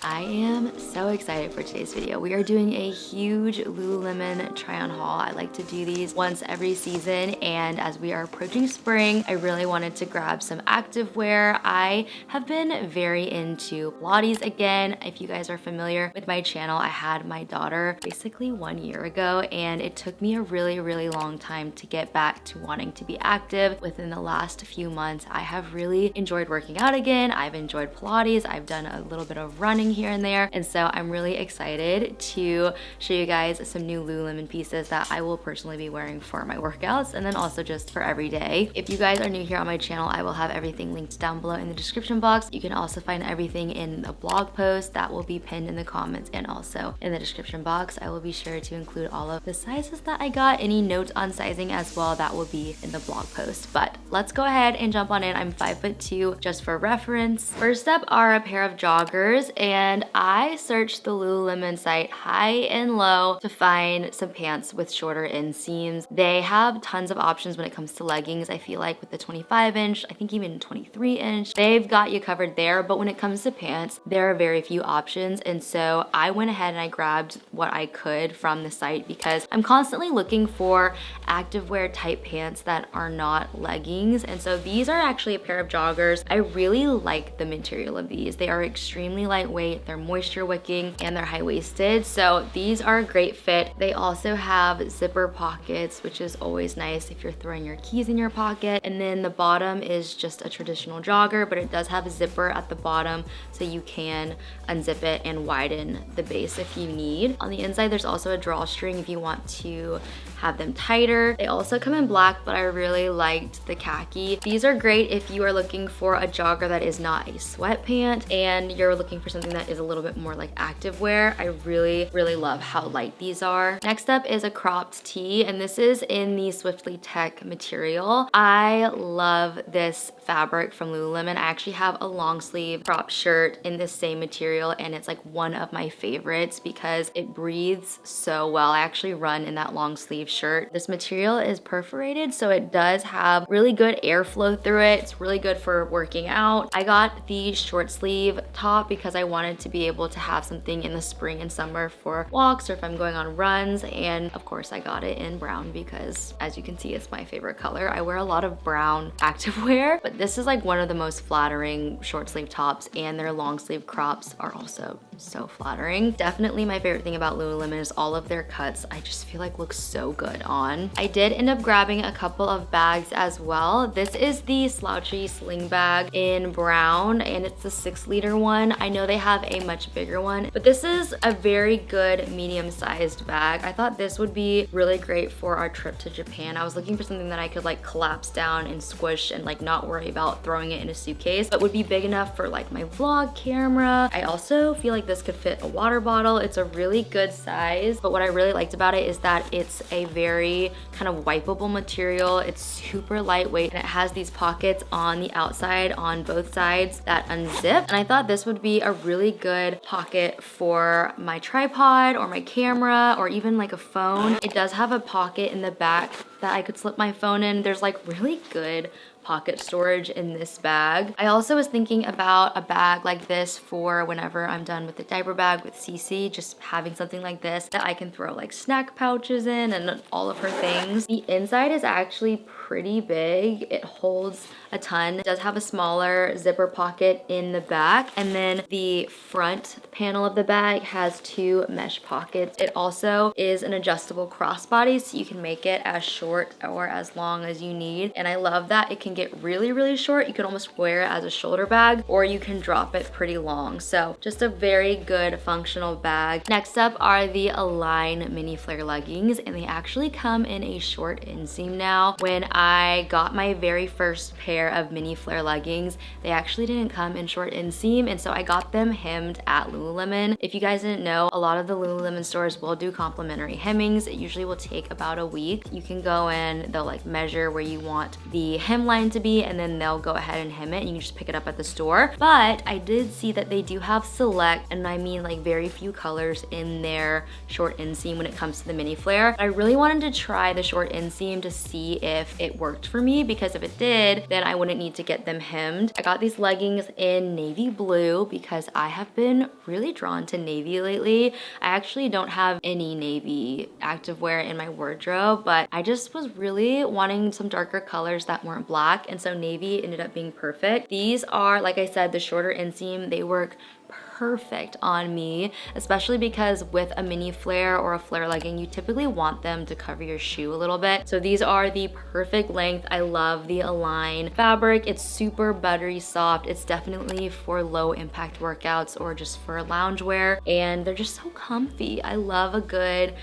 I am so excited for today's video. We are doing a huge Lululemon try on haul. I like to do these once every season, and as we are approaching spring, I really wanted to grab some activewear. I have been very into Pilates again. If you guys are familiar with my channel, I had my daughter basically 1 year ago, and it took me a really long time to get back to wanting to be active. Within the last few months, I have really enjoyed working out again. I've enjoyed Pilates. I've done a little bit of running here and there, and so I'm really excited to show you guys some new Lululemon pieces that I will personally be wearing for my workouts and then also just for every day. If you guys are new here on my channel, I will have everything linked down below in the description box. You can also find everything in the blog post that will be pinned in the comments and also in the description box. I will be sure to include all of the sizes that I got, any notes on sizing as well, that will be in the blog post. But let's go ahead and jump on in. I'm 5'2" just for reference. First up are a pair of joggers, and I searched the Lululemon site high and low to find some pants with shorter inseams. They have tons of options when it comes to leggings. I feel like with the 25-inch, I think even 23-inch, they've got you covered there. But when it comes to pants, there are very few options. And so I went ahead and I grabbed what I could from the site because I'm constantly looking for activewear type pants that are not leggings. And so these are actually a pair of joggers. I really like the material of these. They are extremely lightweight, they're moisture wicking, and they're high-waisted. So these are a great fit. They also have zipper pockets, which is always nice if you're throwing your keys in your pocket. And then the bottom is just a traditional jogger, but it does have a zipper at the bottom so you can unzip it and widen the base if you need. On the inside, there's also a drawstring if you want to have them tighter. They also come in black, but I really liked the khaki. These are great if you are looking for a jogger that is not a sweatpant and you're looking for something that is a little bit more like activewear. I really love how light these are. Next up is a cropped tee, and this is in the Swiftly Tech material. I love this fabric from Lululemon. I actually have a long sleeve crop shirt in this same material, and it's like one of my favorites because it breathes so well. I actually run in that long sleeve shirt. This material is perforated, so it does have really good airflow through it. It's really good for working out. I got the short sleeve top because I wanted to be able to have something in the spring and summer for walks or if I'm going on runs, and of course I got it in brown because, as you can see, it's my favorite color. I wear a lot of brown activewear, but this is like one of the most flattering short sleeve tops, and their long sleeve crops are also so flattering. Definitely my favorite thing about Lululemon is all of their cuts. I just feel like look so good on. I did end up grabbing a couple of bags as well. This is the slouchy sling bag in brown, and it's the 6-liter one. I know they have a much bigger one, but this is a very good medium-sized bag. I thought this would be really great for our trip to Japan. I was looking for something that I could like collapse down and squish and like not worry about throwing it in a suitcase, but would be big enough for like my vlog camera. I also feel like this could fit a water bottle. It's a really good size, but what I really liked about it is that it's a very kind of wipeable material. It's super lightweight, and it has these pockets on the outside on both sides that unzip, and I thought this would be a really good pocket for my tripod or my camera or even like a phone. It does have a pocket in the back that I could slip my phone in. There's like really good pocket storage in this bag. I also was thinking about a bag like this for whenever I'm done with the diaper bag with Cece, just having something like this that I can throw like snack pouches in and all of her things. The inside is actually pretty big. It holds a ton. It does have a smaller zipper pocket in the back, and then the front panel of the bag has 2 mesh pockets. It also is an adjustable crossbody, so you can make it as short or as long as you need, and I love that it can get really short. You can almost wear it as a shoulder bag, or you can drop it pretty long. So just a very good functional bag. Next up are the Align mini flare leggings, and they actually come in a short inseam now. When I got my very first pair of mini flare leggings, they actually didn't come in short inseam, and so I got them hemmed at Lululemon. If you guys didn't know, a lot of the Lululemon stores will do complimentary hemmings. It usually will take about a week. You can go in, they'll like measure where you want the hemline designed to be, and then they'll go ahead and hem it and you can just pick it up at the store. But I did see that they do have select, and I mean like very few colors in their short inseam when it comes to the mini flare. I really wanted to try the short inseam to see if it worked for me, because if it did, then I wouldn't need to get them hemmed. I got these leggings in navy blue because I have been really drawn to navy lately. I actually don't have any navy activewear in my wardrobe, but I just was really wanting some darker colors that weren't black, and so navy ended up being perfect. These are, like I said, the shorter inseam. They work perfect on me, especially because with a mini flare or a flare legging, you typically want them to cover your shoe a little bit. So these are the perfect length. I love the Align fabric. It's super buttery soft. It's definitely for low impact workouts or just for loungewear, and they're just so comfy. I love a good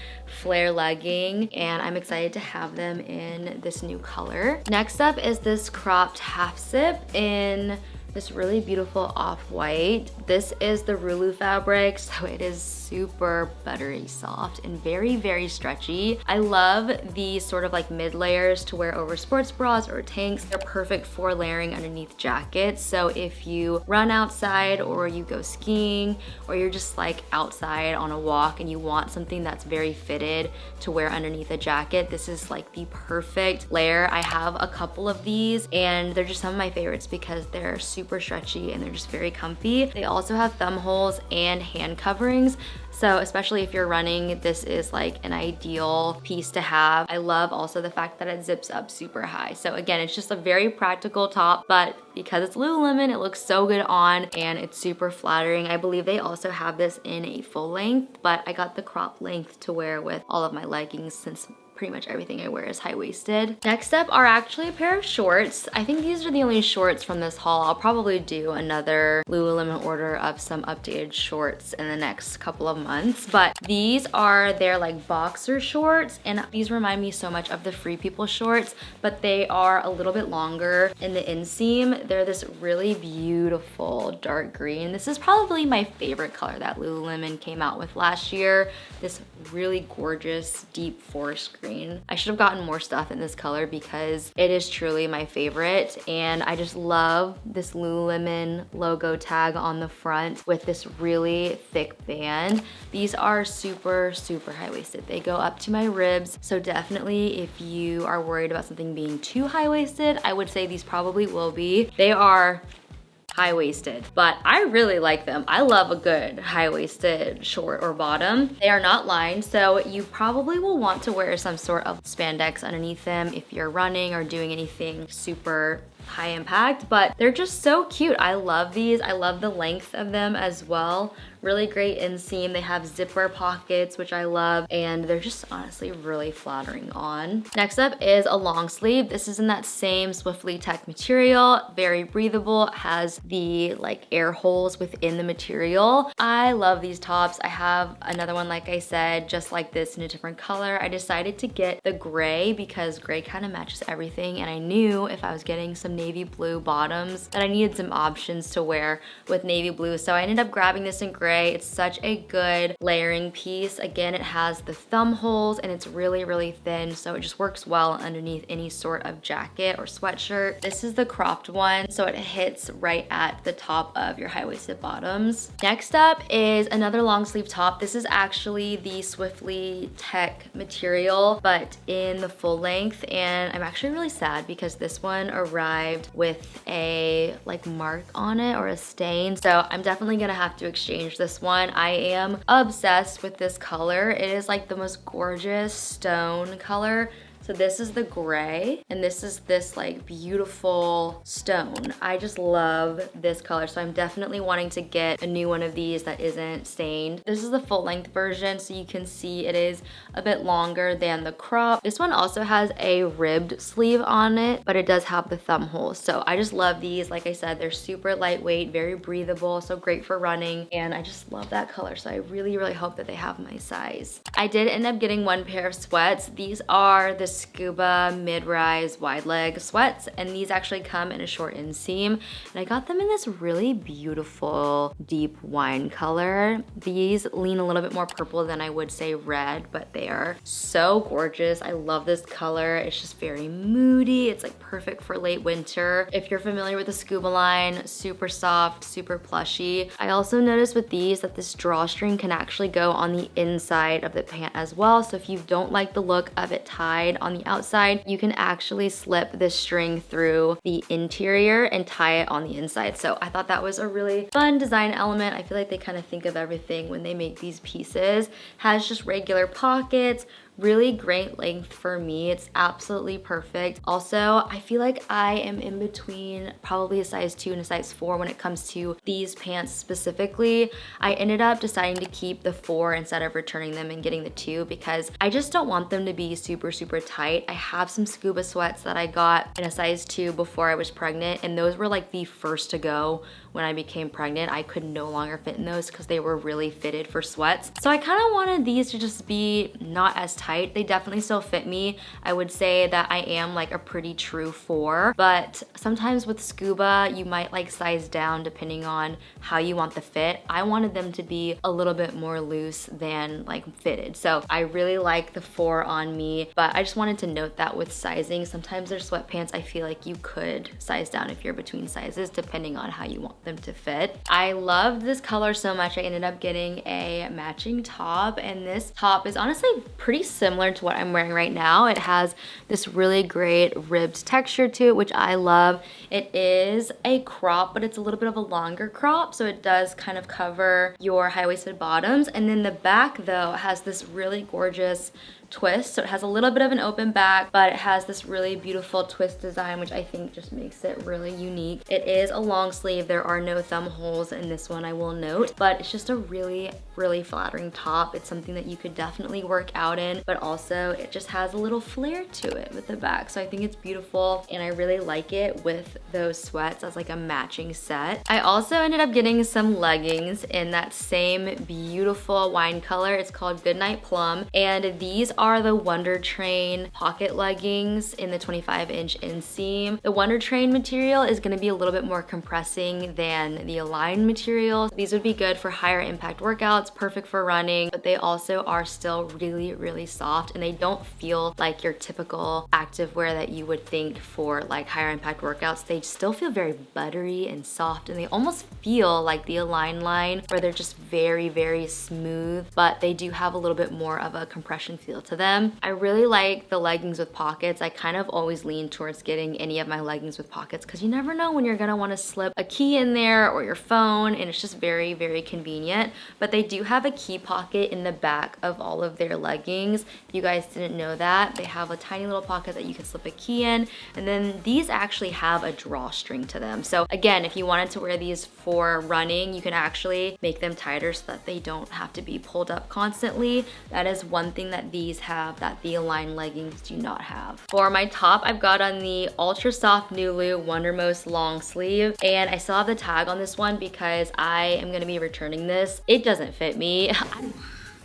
flare legging, and I'm excited to have them in this new color. Next up is this cropped half zip in this really beautiful off-white. This is the Rulu fabric, so it is super buttery soft and very, very stretchy. I love these sort of like mid layers to wear over sports bras or tanks. They're perfect for layering underneath jackets. So if you run outside or you go skiing or you're just like outside on a walk and you want something that's very fitted to wear underneath a jacket, this is like the perfect layer. I have a couple of these and they're just some of my favorites because they're super stretchy and they're just very comfy. They also have thumb holes and hand coverings. So especially if you're running, this is like an ideal piece to have. I love also the fact that it zips up super high. So again, it's just a very practical top, but because it's Lululemon, it looks so good on and it's super flattering. I believe they also have this in a full length, but I got the crop length to wear with all of my leggings since pretty much everything I wear is high-waisted. Next up are actually a pair of shorts. I think these are the only shorts from this haul. I'll probably do another Lululemon order of some updated shorts in the next couple of months, but these are their like boxer shorts, and these remind me so much of the Free People shorts, but they are a little bit longer in the inseam. They're this really beautiful dark green. This is probably my favorite color that Lululemon came out with last year. This really gorgeous deep forest green. I should have gotten more stuff in this color because it is truly my favorite, and I just love this Lululemon logo tag on the front with this really thick band. These are super, super high-waisted. They go up to my ribs, so definitely if you are worried about something being too high-waisted, I would say these probably will be. They are high-waisted, but I really like them. I love a good high-waisted short or bottom. They are not lined, so you probably will want to wear some sort of spandex underneath them if you're running or doing anything super high impact, but they're just so cute. I love these. I love the length of them as well. Really great inseam. They have zipper pockets, which I love, and they're just honestly really flattering on. Next up is a long sleeve. This is in that same Swiftly Tech material, very breathable, has the like air holes within the material. I love these tops. I have another one, like I said, just like this in a different color. I decided to get the gray because gray kind of matches everything, and I knew if I was getting some navy blue bottoms that I needed some options to wear with navy blue, so I ended up grabbing this in gray. It's such a good layering piece. Again, it has the thumb holes and it's really, really thin, so it just works well underneath any sort of jacket or sweatshirt. This is the cropped one, so it hits right at the top of your high-waisted bottoms. Next up is another long sleeve top. This is actually the Swiftly Tech material, but in the full length, and I'm actually really sad because this one arrived with a like mark on it or a stain, so I'm definitely gonna have to exchange this one. I am obsessed with this color. It is like the most gorgeous stone color. So this is the gray, and this is this like beautiful stone. I just love this color, so I'm definitely wanting to get a new one of these that isn't stained. This is the full length version, so you can see it is a bit longer than the crop. This one also has a ribbed sleeve on it, but it does have the thumb hole. So I just love these. Like I said, they're super lightweight, very breathable, so great for running, and I just love that color, so I really, really hope that they have my size. I did end up getting one pair of sweats. These are the Scuba mid-rise wide leg sweats, and these actually come in a short inseam, and I got them in this really beautiful deep wine color. These lean a little bit more purple than I would say red, but they are so gorgeous. I love this color. It's just very moody. It's like perfect for late winter. If you're familiar with the Scuba line, super soft, super plushy. I also noticed with these that this drawstring can actually go on the inside of the pant as well. So if you don't like the look of it tied on the outside, you can actually slip this string through the interior and tie it on the inside. So I thought that was a really fun design element. I feel like they kind of think of everything when they make these pieces. Has just regular pockets, really great length for me. It's absolutely perfect. Also, I feel like I am in between probably a size 2 and a size 4 when it comes to these pants specifically. I ended up deciding to keep the 4 instead of returning them and getting the 2 because I just don't want them to be super, super tight. I have some scuba sweats that I got in a size 2 before I was pregnant, and those were like the first to go when I became pregnant. I could no longer fit in those because they were really fitted for sweats. So I kind of wanted these to just be not as tight. They definitely still fit me. I would say that I am like a pretty true 4, but sometimes with scuba, you might like size down depending on how you want the fit. I wanted them to be a little bit more loose than like fitted. So I really like the 4 on me, but I just wanted to note that with sizing, sometimes their sweatpants, I feel like you could size down if you're between sizes depending on how you want them to fit. I loved this color so much, I ended up getting a matching top, and this top is honestly pretty similar to what I'm wearing right now. It has this really great ribbed texture to it, which I love. It is a crop, but it's a little bit of a longer crop, so it does kind of cover your high-waisted bottoms. And then the back though has this really gorgeous twist. So it has a little bit of an open back, but it has this really beautiful twist design, which I think just makes it really unique. It is a long sleeve. There are no thumb holes in this one, I will note, but it's just a really, really flattering top. It's something that you could definitely work out in, but also it just has a little flair to it with the back. So I think it's beautiful, and I really like it with those sweats as like a matching set. I also ended up getting some leggings in that same beautiful wine color. It's called Goodnight Plum, and these are the Wonder Train pocket leggings in the 25-inch inseam. The Wonder Train material is going to be a little bit more compressing than the Align material. These would be good for higher impact workouts, perfect for running, but they also are still really, really soft, and they don't feel like your typical activewear that you would think for like higher impact workouts. They still feel very buttery and soft, and they almost feel like the Align line where they're just very, very smooth, but they do have a little bit more of a compression feel to them. I really like the leggings with pockets. I kind of always lean towards getting any of my leggings with pockets because you never know when you're gonna want to slip a key in there or your phone, and it's just very, very convenient. But they do have a key pocket in the back of all of their leggings. If you guys didn't know that, they have a tiny little pocket that you can slip a key in, and then these actually have a drawstring to them. So again, if you wanted to wear these for running, you can actually make them tighter so that they don't have to be pulled up constantly. That is one thing that these have that the Align leggings do not have. For my top, I've got on the ultra soft Nulu Wondermost long sleeve, and I still have the tag on this one because I am going to be returning this. It doesn't fit me.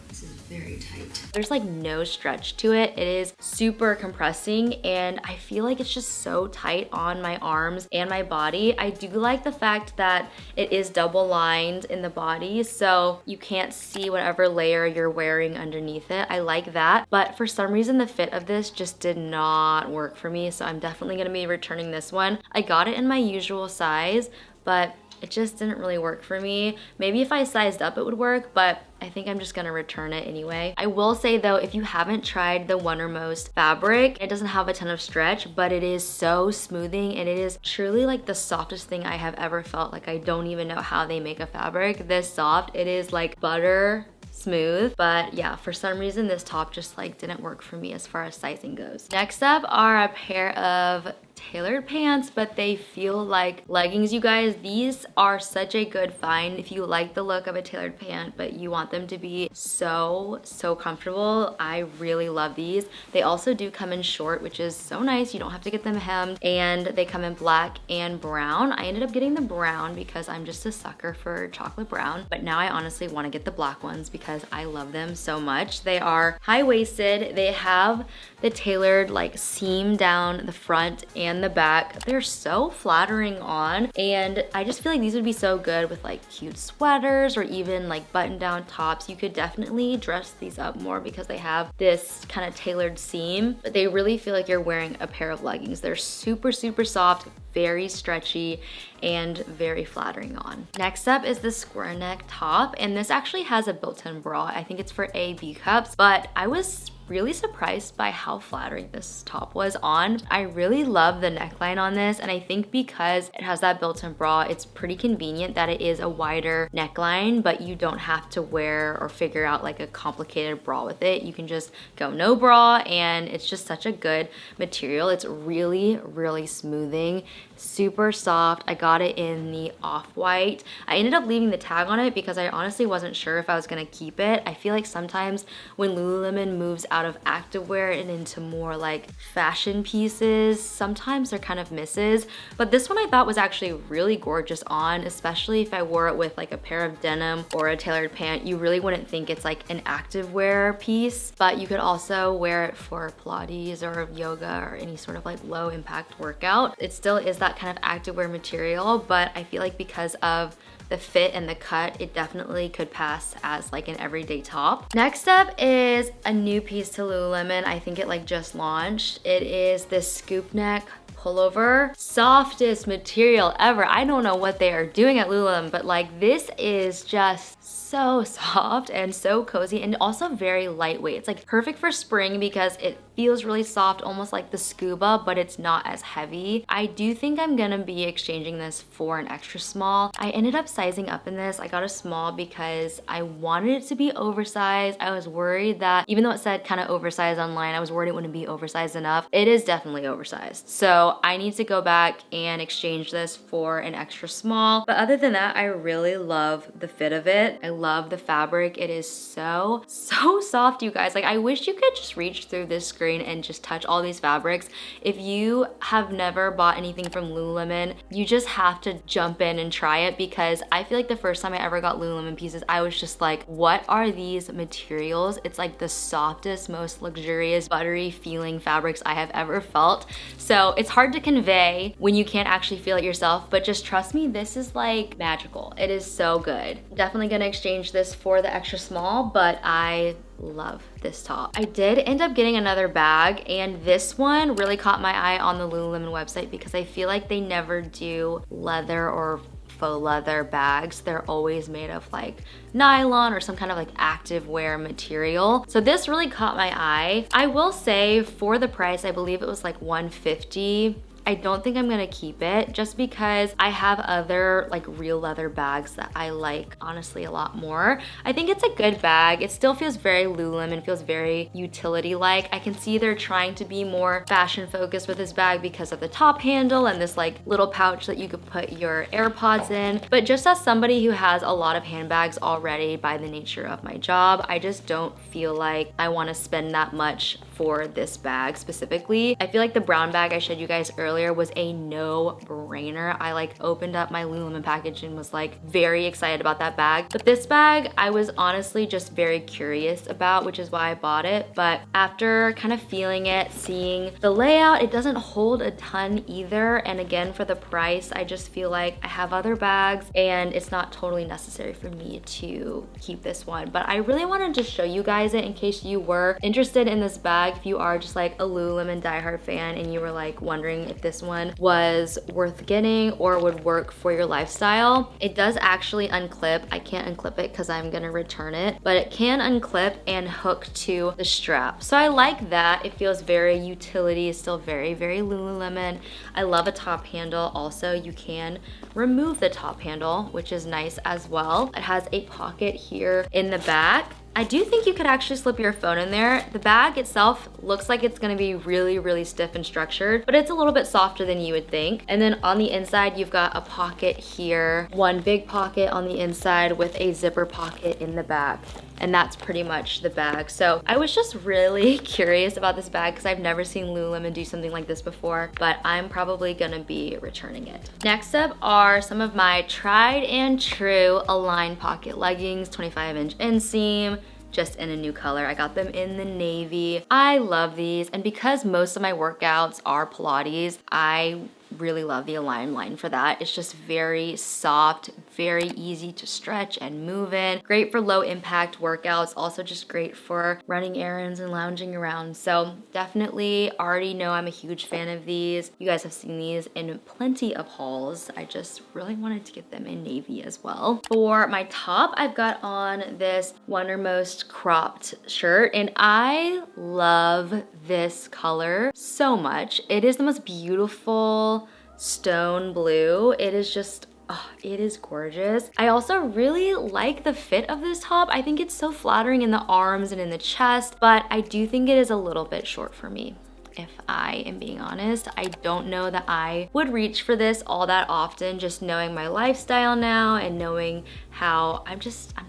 This is very tight. There's like no stretch to it. It is super compressing, and I feel like it's just so tight on my arms and my body. I do like the fact that it is double lined in the body, so you can't see whatever layer you're wearing underneath it. I like that, but for some reason the fit of this just did not work for me, so I'm definitely gonna be returning this one. I got it in my usual size, but it just didn't really work for me. Maybe if I sized up it would work, but I think I'm just gonna return it anyway. I will say though, if you haven't tried the Wondermost fabric, it doesn't have a ton of stretch, but it is so smoothing, and it is truly like the softest thing I have ever felt. Like I don't even know how they make a fabric this soft. It is like butter smooth, but yeah, for some reason this top just like didn't work for me as far as sizing goes. Next up are a pair of tailored pants, but they feel like leggings, you guys. These are such a good find if you like the look of a tailored pant, but you want them to be so comfortable. I really love these. They also do come in short, which is so nice. You don't have to get them hemmed, and they come in black and brown. I ended up getting the brown because I'm just a sucker for chocolate brown, but now I honestly want to get the black ones because I love them so much. They are high-waisted. They have the tailored like seam down the front and the back. They're so flattering on, and I just feel like these would be so good with like cute sweaters or even like button-down tops. You could definitely dress these up more because they have this kind of tailored seam, but they really feel like you're wearing a pair of leggings. They're super soft, very stretchy, and very flattering on. Next up is the square neck top, and this actually has a built-in bra. I think it's for A, B cups, but I was really surprised by how flattering this top was on. I really love the neckline on this, and I think because it has that built-in bra, it's pretty convenient that it is a wider neckline, but you don't have to wear or figure out like a complicated bra with it. You can just go no bra, and it's just such a good material. It's really smoothing, super soft. I got it in the off-white. I ended up leaving the tag on it because I honestly wasn't sure if I was gonna keep it. I feel like sometimes when Lululemon moves out of activewear and into more like fashion pieces, sometimes they're kind of misses, but this one I thought was actually really gorgeous on, especially if I wore it with like a pair of denim or a tailored pant. You really wouldn't think it's like an activewear piece, but you could also wear it for Pilates or yoga or any sort of like low impact workout. It still is that kind of activewear material, but I feel like because of the fit and the cut, it definitely could pass as like an everyday top. Next up is a new piece to Lululemon. I think it like just launched. It is this scoop neck pullover. Softest material ever. I don't know what they are doing at Lululemon, but like this is just so soft and so cozy, and also very lightweight. It's like perfect for spring because it feels really soft, almost like the scuba, but it's not as heavy. I do think I'm gonna be exchanging this for an extra small. I ended up sizing up in this. I got a small because I wanted it to be oversized. I was worried that even though it said kind of oversized online, I was worried it wouldn't be oversized enough. It is definitely oversized. So I need to go back and exchange this for an extra small. But other than that, I really love the fit of it. I love the fabric. It is so soft, you guys. Like I wish you could just reach through this screen and just touch all these fabrics. If you have never bought anything from Lululemon, you just have to jump in and try it, because I feel like the first time I ever got Lululemon pieces, I was just like, what are these materials? It's like the softest, most luxurious, buttery feeling fabrics I have ever felt. So it's hard to convey when you can't actually feel it yourself, but just trust me, this is like magical. It is so good. Definitely gonna exchange this for the extra small, but I love this top. I did end up getting another bag, and this one really caught my eye on the Lululemon website because I feel like they never do leather or faux leather bags. They're always made of like nylon or some kind of like activewear material. So this really caught my eye. I will say for the price, I believe it was like $150. I don't think I'm gonna keep it just because I have other like real leather bags that I like honestly a lot more. I think it's a good bag. It still feels very Lululemon, feels very utility-like. I can see they're trying to be more fashion focused with this bag because of the top handle and this like little pouch that you could put your AirPods in. But just as somebody who has a lot of handbags already by the nature of my job, I just don't feel like I wanna spend that much for this bag specifically. I feel like the brown bag I showed you guys earlier was a no-brainer. I like opened up my Lululemon package and was like very excited about that bag. But this bag I was honestly just very curious about, which is why I bought it. But after kind of feeling it, seeing the layout, it doesn't hold a ton either. And again, for the price, I just feel like I have other bags and it's not totally necessary for me to keep this one. But I really wanted to show you guys it in case you were interested in this bag. If you are just like a Lululemon diehard fan and you were like wondering if this one was worth getting or would work for your lifestyle. It does actually unclip. I can't unclip it because I'm gonna return it, but it can unclip and hook to the strap. So I like that. It feels very utility. It's still very Lululemon. I love a top handle. Also, you can remove the top handle, which is nice as well. It has a pocket here in the back. I do think you could actually slip your phone in there. The bag itself looks like it's gonna be really, really stiff and structured, but it's a little bit softer than you would think. And then on the inside, you've got a pocket here, one big pocket on the inside with a zipper pocket in the back. And that's pretty much the bag. So I was just really curious about this bag because I've never seen Lululemon do something like this before, but I'm probably gonna be returning it. Next up are some of my tried and true Align pocket leggings, 25-inch inseam, just in a new color. I got them in the navy. I love these, and because most of my workouts are Pilates, I really love the Align line for that. It's just very soft, very easy to stretch and move in. Great for low impact workouts, also just great for running errands and lounging around. So definitely already know I'm a huge fan of these. You guys have seen these in plenty of hauls. I just really wanted to get them in navy as well. For my top, I've got on this Wondermost cropped shirt, and I love this color so much. It is the most beautiful stone blue. It is just, oh, it is gorgeous. I also really like the fit of this top. I think it's so flattering in the arms and in the chest, but I do think it is a little bit short for me. If I am being honest, I don't know that I would reach for this all that often, just knowing my lifestyle now and knowing how I'm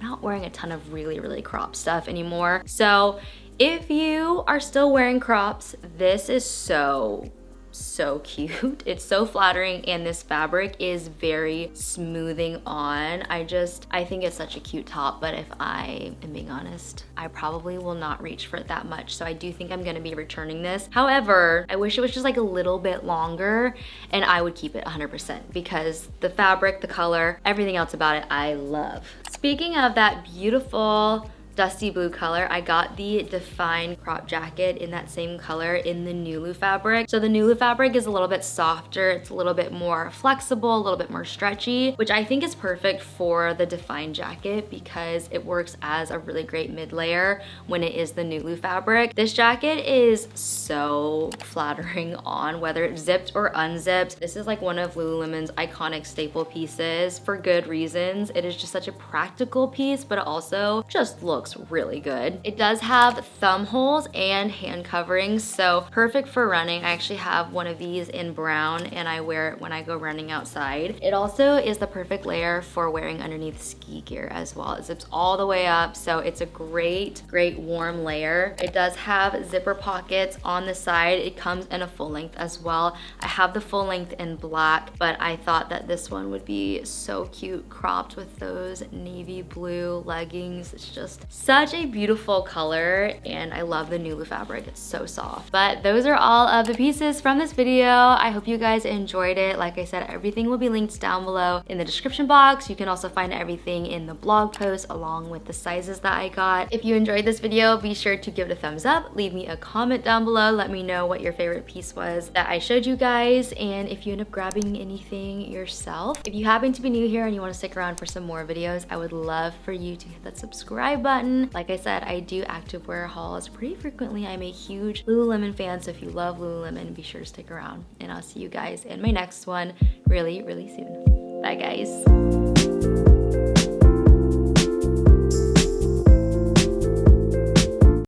not wearing a ton of really, really cropped stuff anymore. So if you are still wearing crops, this is so cute. It's so flattering, and this fabric is very smoothing on. I think it's such a cute top, but if I am being honest, I probably will not reach for it that much. So I do think I'm gonna be returning this. However, I wish it was just like a little bit longer, and I would keep it 100% because the fabric, the color, everything else about it, I love. Speaking of that beautiful dusty blue color, I got the Define crop jacket in that same color in the Nulu fabric. So the Nulu fabric is a little bit softer, it's a little bit more flexible, a little bit more stretchy, which I think is perfect for the Define jacket because it works as a really great mid layer when it is the Nulu fabric. This jacket is so flattering on, whether it's zipped or unzipped. This is like one of Lululemon's iconic staple pieces for good reasons. It is just such a practical piece, but it also just looks really good. It does have thumb holes and hand coverings, so perfect for running. I actually have one of these in brown and I wear it when I go running outside. It also is the perfect layer for wearing underneath ski gear as well. It zips all the way up, so it's a great warm layer. It does have zipper pockets on the side. It comes in a full length as well. I have the full length in black, but I thought that this one would be so cute cropped with those navy blue leggings. It's just such a beautiful color, and I love the Nulu fabric. It's so soft. But those are all of the pieces from this video. I hope you guys enjoyed it. Like I said, everything will be linked down below in the description box. You can also find everything in the blog post along with the sizes that I got. If you enjoyed this video, be sure to give it a thumbs up. Leave me a comment down below. Let me know what your favorite piece was that I showed you guys, and if you end up grabbing anything yourself. If you happen to be new here and you want to stick around for some more videos, I would love for you to hit that subscribe button. Like I said, I do activewear hauls pretty frequently. I'm a huge Lululemon fan, so if you love Lululemon, be sure to stick around, and I'll see you guys in my next one really, really soon. Bye guys.